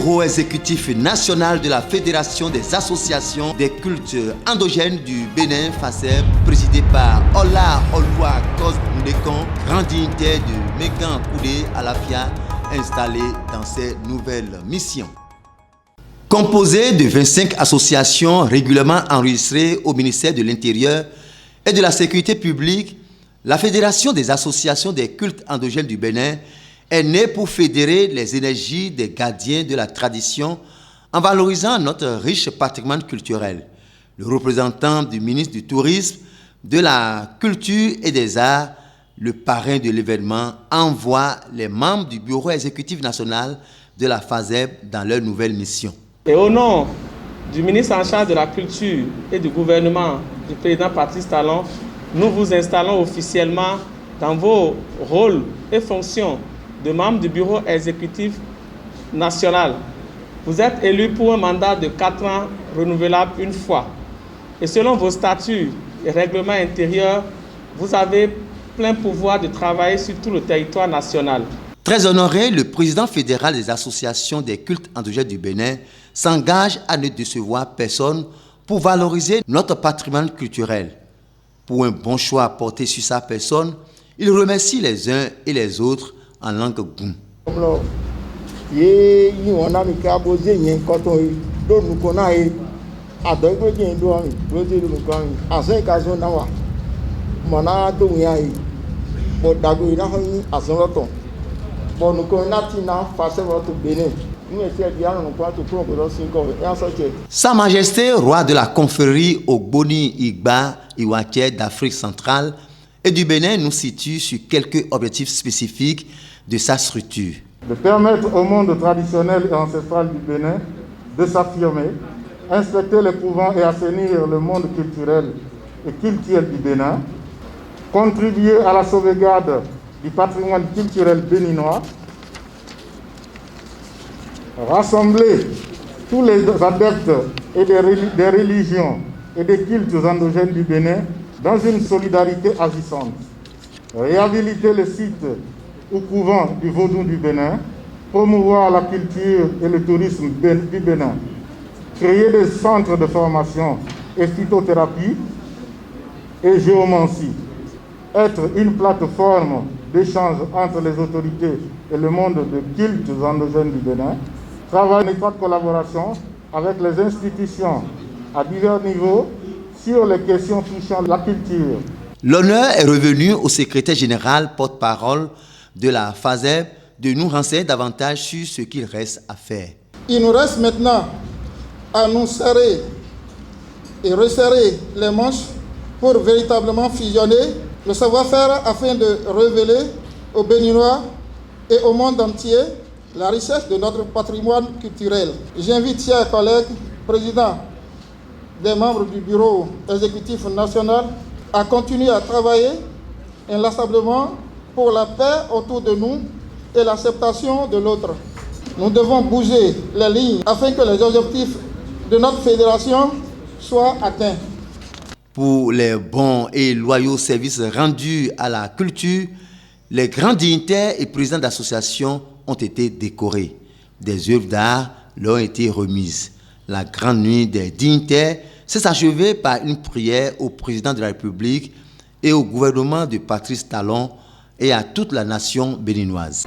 bureau exécutif national de la Fédération des associations des cultes endogènes du Bénin, FASEB, présidé par Ola Olua Kos-Moudekan, grand dignitaire de Megan Koudé Alafia, installé dans ses nouvelles missions. Composé de 25 associations régulièrement enregistrées au ministère de l'Intérieur et de la Sécurité publique, la Fédération des associations des cultes endogènes du Bénin est née pour fédérer les énergies des gardiens de la tradition en valorisant notre riche patrimoine culturel. Le représentant du ministre du Tourisme, de la Culture et des Arts, le parrain de l'événement, envoie les membres du bureau exécutif national de la FASEB dans leur nouvelle mission. Et au nom du ministre en charge de la Culture et du gouvernement du président Patrice Talon, nous vous installons officiellement dans vos rôles et fonctions de membres du bureau exécutif national. Vous êtes élus pour un mandat de 4 ans renouvelable une fois. Et selon vos statuts et règlements intérieurs, vous avez plein pouvoir de travailler sur tout le territoire national. Très honoré, le président fédéral des associations des cultes endogènes du Bénin s'engage à ne décevoir personne pour valoriser notre patrimoine culturel. Pour un bon choix porté sur sa personne, il remercie les uns et les autres en langue goum. Sa Majesté, roi de la confrérie Ogboni Igba Iwaké d'Afrique centrale et du Bénin, nous situe sur quelques objectifs spécifiques de sa structure. De permettre au monde traditionnel et ancestral du Bénin de s'affirmer, inspecter les couvents et assainir le monde culturel et cultuel du Bénin, contribuer à la sauvegarde du patrimoine culturel béninois, rassembler tous les adeptes et des religions et des cultes endogènes du Bénin dans une solidarité agissante, réhabiliter le site ou couvent du Vaudou du Bénin, promouvoir la culture et le tourisme du Bénin, créer des centres de formation et phytothérapie et géomancie, être une plateforme d'échange entre les autorités et le monde des cultes endogènes du Bénin, travailler en étroite collaboration avec les institutions à divers niveaux sur les questions touchant la culture. L'honneur est revenu au secrétaire général porte-parole de la FASEB de nous renseigner davantage sur ce qu'il reste à faire. Il nous reste maintenant à nous serrer et resserrer les manches pour véritablement fusionner le savoir-faire afin de révéler aux Béninois et au monde entier la richesse de notre patrimoine culturel. J'invite, chers collègues, présidents des membres du bureau exécutif national, à continuer à travailler inlassablement pour la paix autour de nous et l'acceptation de l'autre. Nous devons bouger les lignes afin que les objectifs de notre fédération soient atteints. Pour les bons et loyaux services rendus à la culture, les grands dignitaires et présidents d'associations ont été décorés. Des œuvres d'art leur ont été remises. La grande nuit des dignitaires s'est achevée par une prière au président de la République et au gouvernement de Patrice Talon et à toute la nation béninoise.